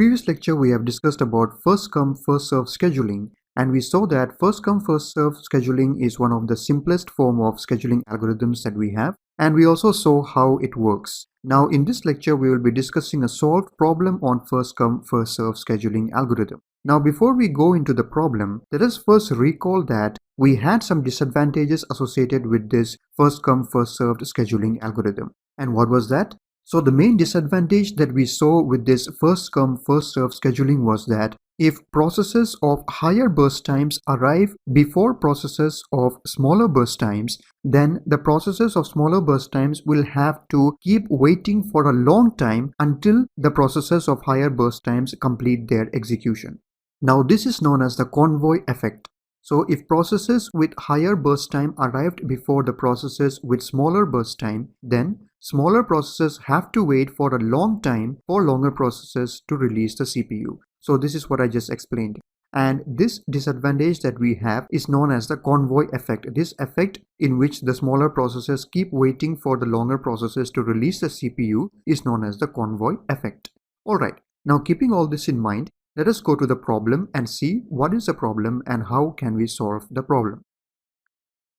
previous lecture, we have discussed about first come, first serve scheduling, and we saw that first come, first serve scheduling is one of the simplest form of scheduling algorithms that we have, and we also saw how it works. Now, in this lecture, we will be discussing a solved problem on first come, first serve scheduling algorithm. Now, before we go into the problem, let us first recall that we had some disadvantages associated with this first come, first served scheduling algorithm. And what was that? So the main disadvantage that we saw with this first come, first serve scheduling was that if processes of higher burst times arrive before processes of smaller burst times, then the processes of smaller burst times will have to keep waiting for a long time until the processes of higher burst times complete their execution. Now this is known as the convoy effect. So if processes with higher burst time arrived before the processes with smaller burst time, then smaller processes have to wait for a long time for longer processes to release the CPU. So this is what I just explained. And this disadvantage that we have is known as the convoy effect. This effect in which the smaller processes keep waiting for the longer processes to release the CPU is known as the convoy effect. Alright, now keeping all this in mind, let us go to the problem and see what is the problem and how can we solve the problem.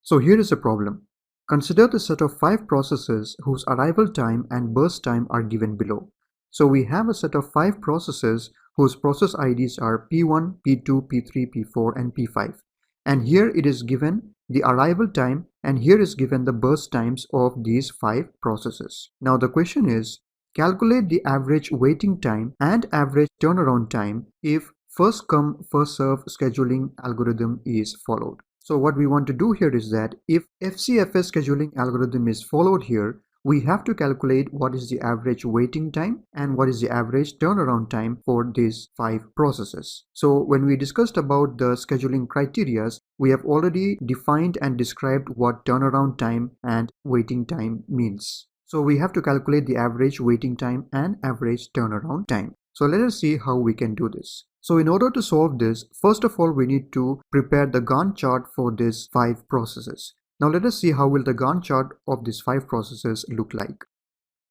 So here is the problem. Consider the set of 5 processes whose arrival time and burst time are given below. So we have a set of 5 processes whose process IDs are P1, P2, P3, P4 and P5. And here it is given the arrival time and here is given the burst times of these 5 processes. Now the question is, calculate the average waiting time and average turnaround time if first come, first serve scheduling algorithm is followed. So what we want to do here is that if FCFS scheduling algorithm is followed here, we have to calculate what is the average waiting time and what is the average turnaround time for these 5 processes. So when we discussed about the scheduling criteria, we have already defined and described what turnaround time and waiting time means. So we have to calculate the average waiting time and average turnaround time. So let us see how we can do this. So in order to solve this, first of all, we need to prepare the Gantt chart for these 5 processes. Now let us see how will the Gantt chart of these 5 processes look like.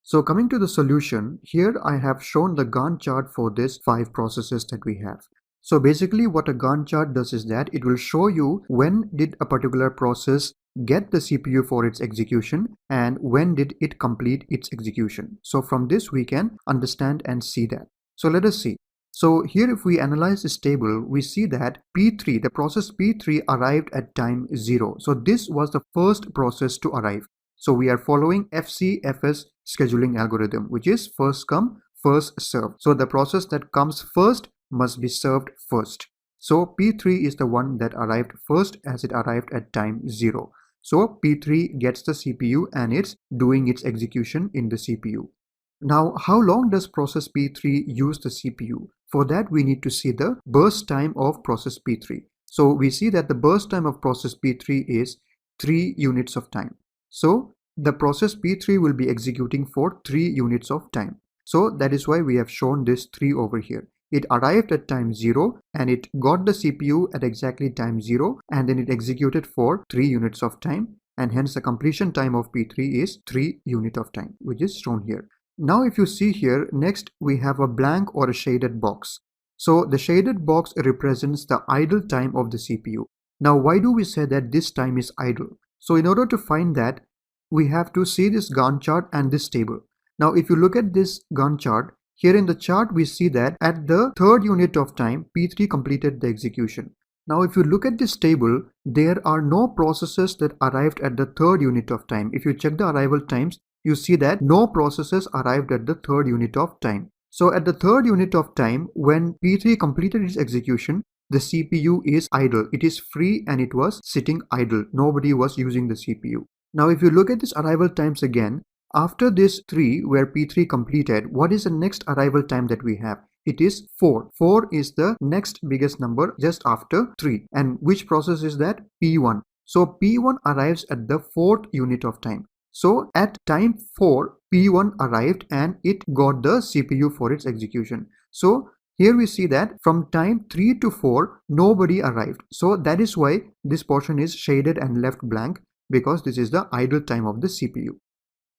So coming to the solution, here I have shown the Gantt chart for these 5 processes that we have. So basically what a Gantt chart does is that it will show you when did a particular process get the CPU for its execution and when did it complete its execution. So from this we can understand and see that. So let us see. So here if we analyze this table, we see that P3, the process P3 arrived at time 0. So this was the first process to arrive. So we are following FCFS scheduling algorithm, which is first come, first serve. So the process that comes first must be served first. So P3 is the one that arrived first as it arrived at time 0. So P3 gets the CPU and it's doing its execution in the CPU. Now, how long does process P3 use the CPU? For that, we need to see the burst time of process P3. So we see that the burst time of process P3 is 3 units of time. So the process P3 will be executing for 3 units of time. So that is why we have shown this 3 over here. It arrived at time 0 and it got the CPU at exactly time 0 and then it executed for 3 units of time, and hence the completion time of P3 is 3 units of time, which is shown here. Now if you see here, next we have a blank or a shaded box. So the shaded box represents the idle time of the CPU. Now why do we say that this time is idle? So in order to find that, we have to see this Gantt chart and this table. Now if you look at this Gantt chart, here in the chart we see that at the 3rd unit of time, P3 completed the execution. Now if you look at this table, there are no processes that arrived at the 3rd unit of time. If you check the arrival times, you see that no processes arrived at the 3rd unit of time. So at the 3rd unit of time, when P3 completed its execution, the CPU is idle. It is free and it was sitting idle. Nobody was using the CPU. Now if you look at this arrival times again, after this 3 where P3 completed, what is the next arrival time that we have? It is 4. 4 is the next biggest number just after 3. And which process is that? P1. So P1 arrives at the 4th unit of time. So at time 4, P1 arrived and it got the CPU for its execution. So here we see that from time 3 to 4, nobody arrived. So that is why this portion is shaded and left blank, because this is the idle time of the CPU.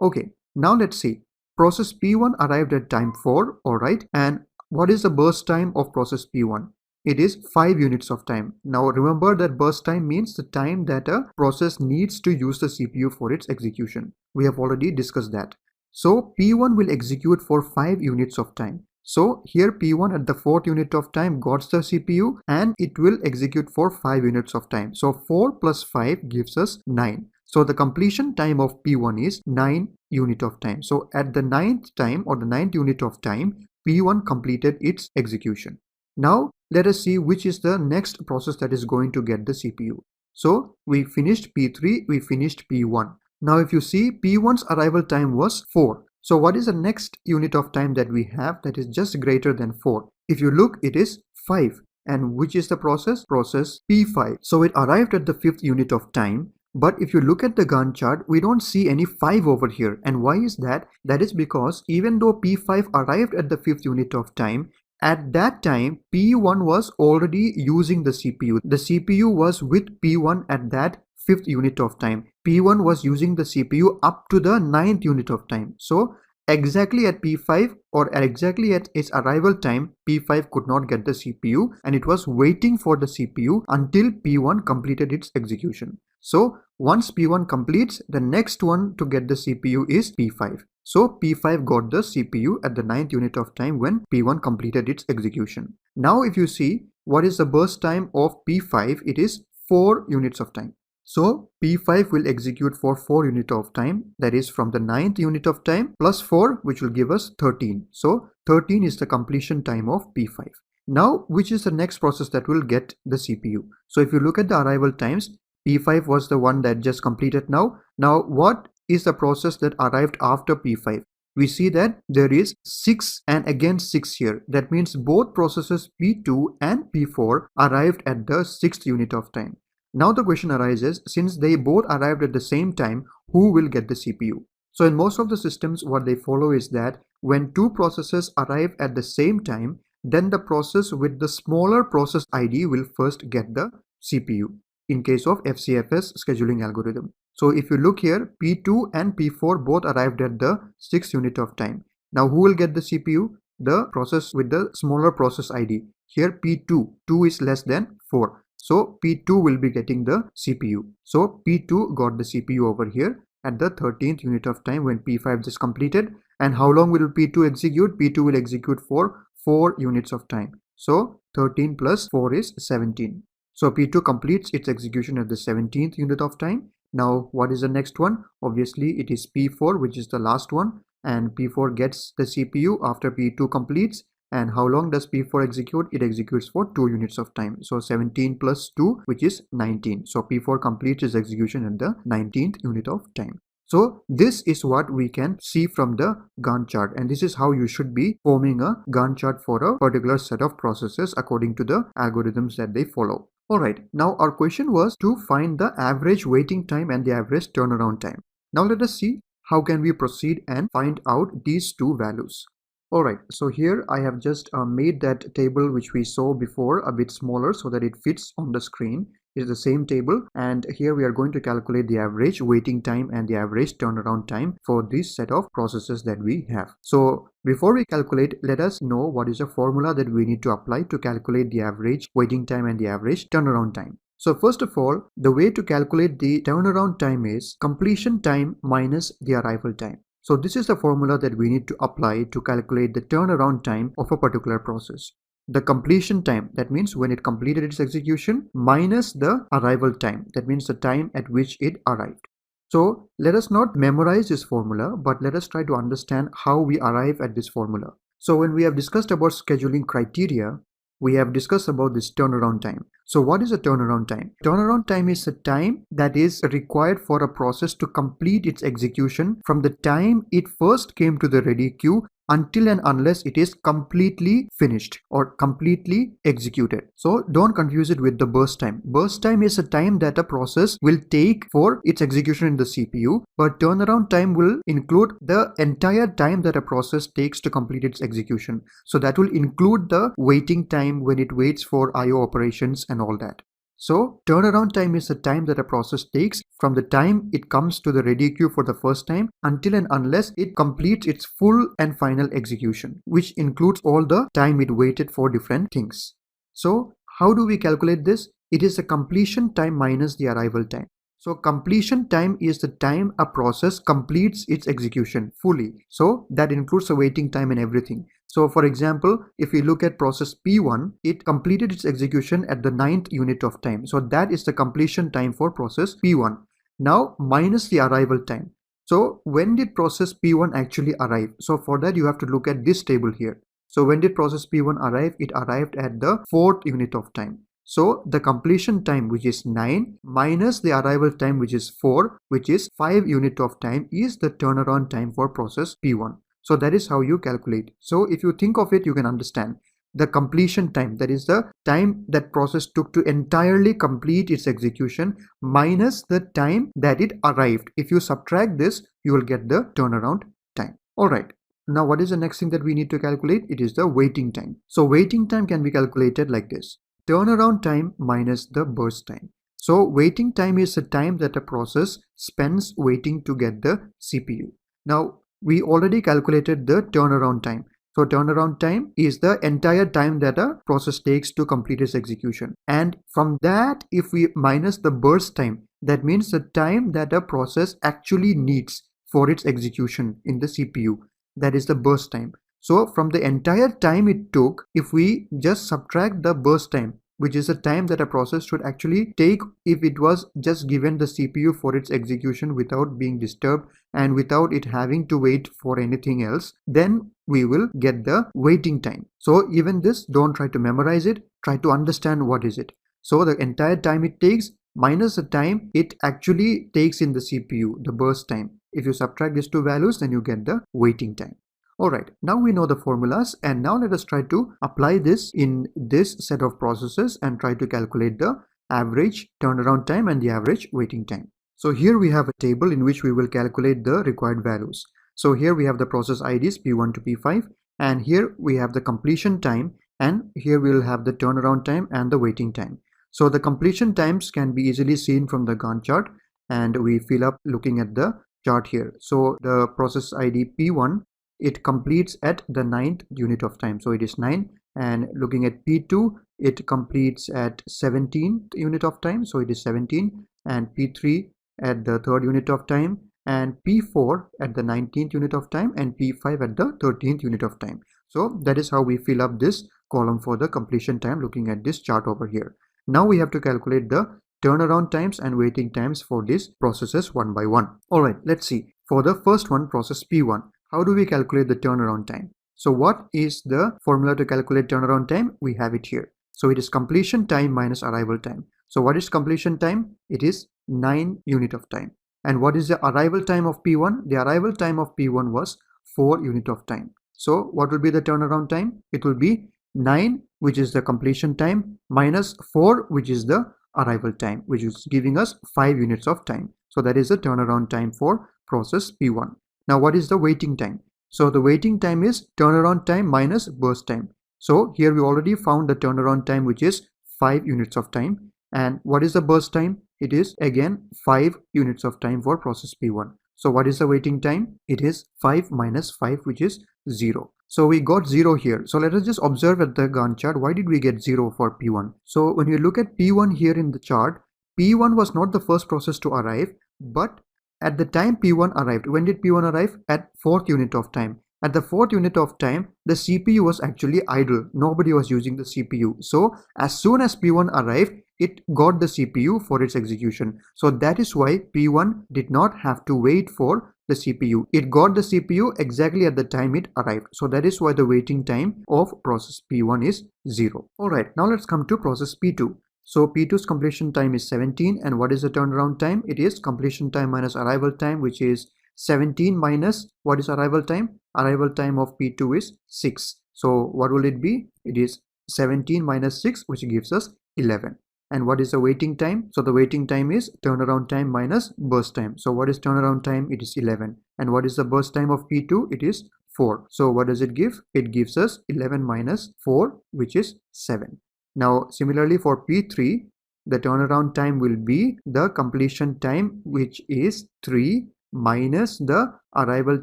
Okay, now let's see. Process P1 arrived at time 4, alright, and What is the burst time of process P1? It is 5 units of time. Now remember that burst time means the time that a process needs to use the CPU for its execution. We have already discussed that. So P1 will execute for 5 units of time. So here P1 at the 4th unit of time got the CPU and it will execute for 5 units of time. So 4 plus 5 gives us 9. So the completion time of P1 is 9 unit of time. So at the 9th time or the 9th unit of time, P1 completed its execution. Now let us see which is the next process that is going to get the CPU. So we finished P3, we finished P1. Now if you see, P1's arrival time was 4. So what is the next unit of time that we have that is just greater than 4? If you look, it is 5. And which is the process? Process P5. So it arrived at the 5th unit of time. But if you look at the Gantt chart, we don't see any 5 over here. And why is that? That is because even though P5 arrived at the 5th unit of time, at that time, P1 was already using the CPU. The CPU was with P1 at that 5th unit of time. P1 was using the CPU up to the 9th unit of time. So exactly at P5 or exactly at its arrival time, P5 could not get the CPU and it was waiting for the CPU until P1 completed its execution. So once P1 completes, the next one to get the CPU is P5. So P5 got the CPU at the 9th unit of time when P1 completed its execution. Now if you see what is the burst time of P5, it is 4 units of time. So P5 will execute for 4 units of time, that is from the 9th unit of time plus 4, which will give us 13. So 13 is the completion time of P5. Now which is the next process that will get the CPU? So if you look at the arrival times, P5 was the one that just completed now. Now what is the process that arrived after P5? We see that there is 6 and again 6 here. That means both processes P2 and P4 arrived at the 6th unit of time. Now the question arises, since they both arrived at the same time, who will get the CPU? So in most of the systems, what they follow is that when two processes arrive at the same time, then the process with the smaller process ID will first get the CPU in case of FCFS scheduling algorithm. So if you look here, P2 and P4 both arrived at the 6th unit of time. Now who will get the CPU? The process with the smaller process ID. Here P2, 2 is less than 4. So P2 will be getting the CPU. So P2 got the CPU over here at the 13th unit of time when P5 just completed. And how long will P2 execute? P2 will execute for 4 units of time. So 13 plus 4 is 17. So P2 completes its execution at the 17th unit of time. Now what is the next one? Obviously it is P4, which is the last one, and P4 gets the CPU after P2 completes. And how long does P4 execute? It executes for 2 units of time. So 17 plus 2, which is 19. So P4 completes its execution at the 19th unit of time. So this is what we can see from the Gantt chart, and this is how you should be forming a Gantt chart for a particular set of processes according to the algorithms that they follow. Alright, now our question was to find the average waiting time and the average turnaround time. Now let us see how can we proceed and find out these two values. Alright, so here I have just made that table which we saw before a bit smaller so that it fits on the screen. It's the same table, and here we are going to calculate the average waiting time and the average turnaround time for this set of processes that we have. So before we calculate, let us know what is the formula that we need to apply to calculate the average waiting time and the average turnaround time. So first of all, the way to calculate the turnaround time is completion time minus the arrival time. So this is the formula that we need to apply to calculate the turnaround time of a particular process. The completion time, that means when it completed its execution, minus the arrival time, that means the time at which it arrived. So let us not memorize this formula, but let us try to understand how we arrive at this formula. So when we have discussed about scheduling criteria, we have discussed about this turnaround time. So what is a turnaround time? Turnaround time is the time that is required for a process to complete its execution from the time it first came to the ready queue until and unless it is completely finished or completely executed. So don't confuse it with the burst time. Burst time is a time that a process will take for its execution in the CPU, but turnaround time will include the entire time that a process takes to complete its execution. So that will include the waiting time when it waits for IO operations and all that. So turnaround time is the time that a process takes from the time it comes to the ready queue for the first time until and unless it completes its full and final execution, which includes all the time it waited for different things. So how do we calculate this? It is the completion time minus the arrival time. So completion time is the time a process completes its execution fully. So that includes the waiting time and everything. So for example, if we look at process P1, it completed its execution at the 9th unit of time. So that is the completion time for process P1. Now minus the arrival time. So when did process P1 actually arrive? So for that you have to look at this table here. So when did process P1 arrive? It arrived at the 4th unit of time. So the completion time, which is 9, minus the arrival time, which is 4, which is 5 unit of time, is the turnaround time for process P1. So that is how you calculate. So if you think of it, you can understand the completion time, that is the time that process took to entirely complete its execution minus the time that it arrived. If you subtract this, you will get the turnaround time. Alright. Now what is the next thing that we need to calculate? It is the waiting time. So waiting time can be calculated like this. Turnaround time minus the burst time. So waiting time is the time that a process spends waiting to get the CPU. Now we already calculated the turnaround time. So turnaround time is the entire time that a process takes to complete its execution. And from that, if we minus the burst time, that means the time that a process actually needs for its execution in the CPU. That is the burst time. So from the entire time it took, if we just subtract the burst time, which is the time that a process should actually take if it was just given the CPU for its execution without being disturbed and without it having to wait for anything else, then we will get the waiting time. So even this, don't try to memorize it, try to understand what is it. So the entire time it takes minus the time it actually takes in the CPU, the burst time. If you subtract these two values, then you get the waiting time. Alright, now we know the formulas, and now let us try to apply this in this set of processes and try to calculate the average turnaround time and the average waiting time. So here we have a table in which we will calculate the required values. So here we have the process IDs P1 to P5, and here we have the completion time, and here we will have the turnaround time and the waiting time. So the completion times can be easily seen from the Gantt chart, and we fill up looking at the chart here. So the process ID P1, it completes at the 9th unit of time, so it is 9. And looking at P2, it completes at 17th unit of time, so it is 17. And P3 at the 3rd unit of time, and P4 at the 19th unit of time, and P5 at the 13th unit of time. So that is how we fill up this column for the completion time looking at this chart over here. Now we have to calculate the turnaround times and waiting times for these processes one by one. Alright, let's see. For the first one, process P1, how do we calculate the turnaround time? So what is the formula to calculate turnaround time? We have it here. So it is completion time minus arrival time. So what is completion time? It is 9 unit of time. And what is the arrival time of P1? The arrival time of P1 was 4 unit of time. So what will be the turnaround time? It will be 9, which is the completion time, minus 4, which is the arrival time, which is giving us 5 units of time. So that is the turnaround time for process P1. Now what is the waiting time? So the waiting time is turnaround time minus burst time. So here we already found the turnaround time, which is 5 units of time. And what is the burst time? It is again 5 units of time for process P1. So what is the waiting time? It is 5 minus 5, which is 0. So we got 0 here. So let us just observe at the Gantt chart. Why did we get 0 for P1? So when you look at P1 here in the chart, P1 was not the first process to arrive, but at the time P1 arrived. When did P1 arrive? At 4th unit of time. At the 4th unit of time, the CPU was actually idle. Nobody was using the CPU. So as soon as P1 arrived, it got the CPU for its execution. So that is why P1 did not have to wait for the CPU. It got the CPU exactly at the time it arrived. So that is why the waiting time of process P1 is 0. Alright, now let's come to process P2. So P2's completion time is 17, and what is the turnaround time? It is completion time minus arrival time, which is 17 minus what is arrival time? Arrival time of P2 is 6. So what will it be? It is 17 minus 6, which gives us 11. And what is the waiting time? So the waiting time is turnaround time minus burst time. So what is turnaround time? It is 11. And what is the burst time of P2? It is 4. So what does it give? It gives us 11 minus 4, which is 7. Now similarly for P3, the turnaround time will be the completion time, which is 3, minus the arrival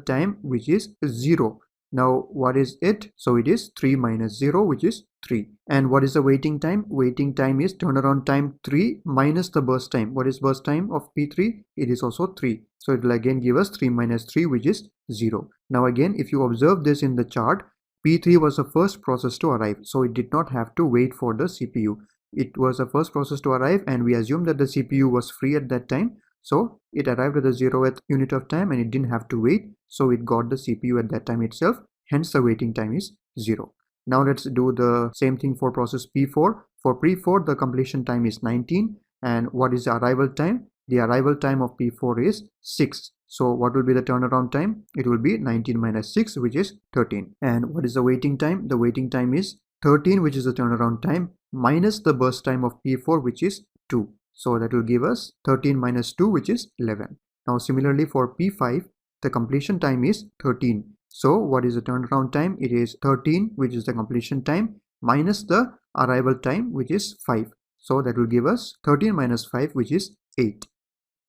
time, which is 0. Now what is it? So it is 3 minus 0, which is 3. And what is the waiting time? Waiting time is turnaround time 3 minus the burst time. What is burst time of P3? It is also 3. So it will again give us 3 minus 3, which is 0. Now again, if you observe this in the chart, P3 was the first process to arrive, so it did not have to wait for the CPU. It was the first process to arrive, and we assume that the CPU was free at that time, so it arrived at the 0th unit of time and it didn't have to wait, so it got the CPU at that time itself, hence the waiting time is 0. Now let's do the same thing for process P4. For P4, the completion time is 19, and what is the arrival time? The arrival time of P4 is 6. So what will be the turnaround time? It will be 19 minus 6, which is 13. And what is the waiting time? The waiting time is 13, which is the turnaround time, minus the burst time of P4, which is 2. So that will give us 13 minus 2, which is 11. Now similarly for P5, the completion time is 13. So what is the turnaround time? It is 13, which is the completion time, minus the arrival time, which is 5. So that will give us 13 minus 5, which is 8.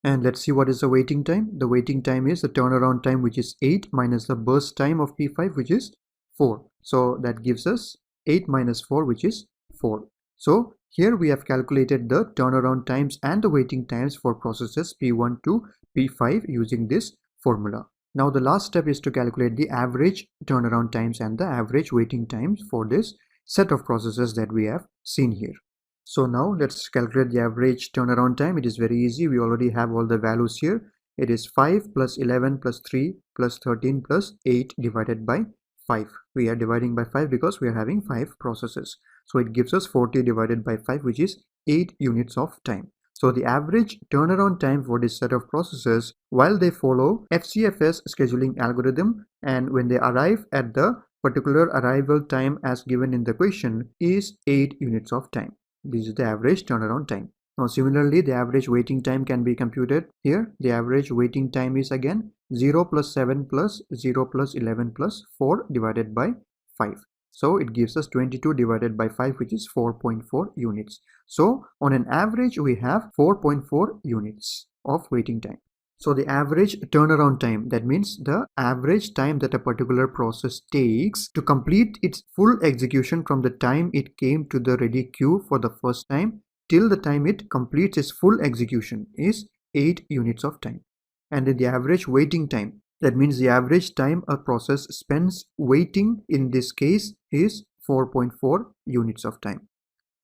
And let's see what is the waiting time. The waiting time is the turnaround time, which is 8, minus the burst time of P5, which is 4. So that gives us 8 minus 4, which is 4. So here we have calculated the turnaround times and the waiting times for processes P1 to P5 using this formula. Now the last step is to calculate the average turnaround times and the average waiting times for this set of processes that we have seen here. So now let's calculate the average turnaround time. It is very easy. We already have all the values here. It is 5 plus 11 plus 3 plus 13 plus 8 divided by 5. We are dividing by 5 because we are having 5 processes. So it gives us 40 divided by 5, which is 8 units of time. So the average turnaround time for this set of processes while they follow FCFS scheduling algorithm and when they arrive at the particular arrival time as given in the question is 8 units of time. This is the average turnaround time. Now similarly, the average waiting time can be computed here. The average waiting time is again 0 plus 7 plus 0 plus 11 plus 4 divided by 5. So it gives us 22 divided by 5, which is 4.4 units. So on an average, we have 4.4 units of waiting time. So the average turnaround time, that means the average time that a particular process takes to complete its full execution from the time it came to the ready queue for the first time till the time it completes its full execution is 8 units of time. And then the average waiting time, that means the average time a process spends waiting in this case is 4.4 units of time.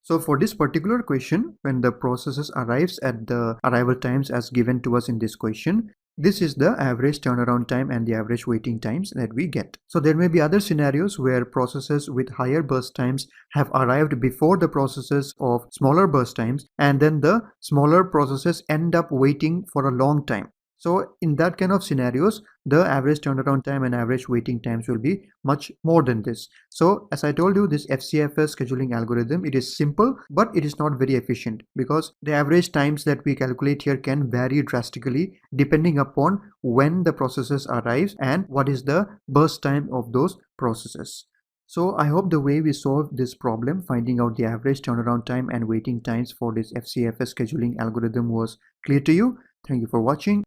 So for this particular question, when the processes arrives at the arrival times as given to us in this question, this is the average turnaround time and the average waiting times that we get. So there may be other scenarios where processes with higher burst times have arrived before the processes of smaller burst times, and then the smaller processes end up waiting for a long time. So in that kind of scenarios, the average turnaround time and average waiting times will be much more than this. So as I told you, this FCFS scheduling algorithm, it is simple, but it is not very efficient because the average times that we calculate here can vary drastically depending upon when the processes arrives and what is the burst time of those processes. So I hope the way we solved this problem, finding out the average turnaround time and waiting times for this FCFS scheduling algorithm was clear to you. Thank you for watching.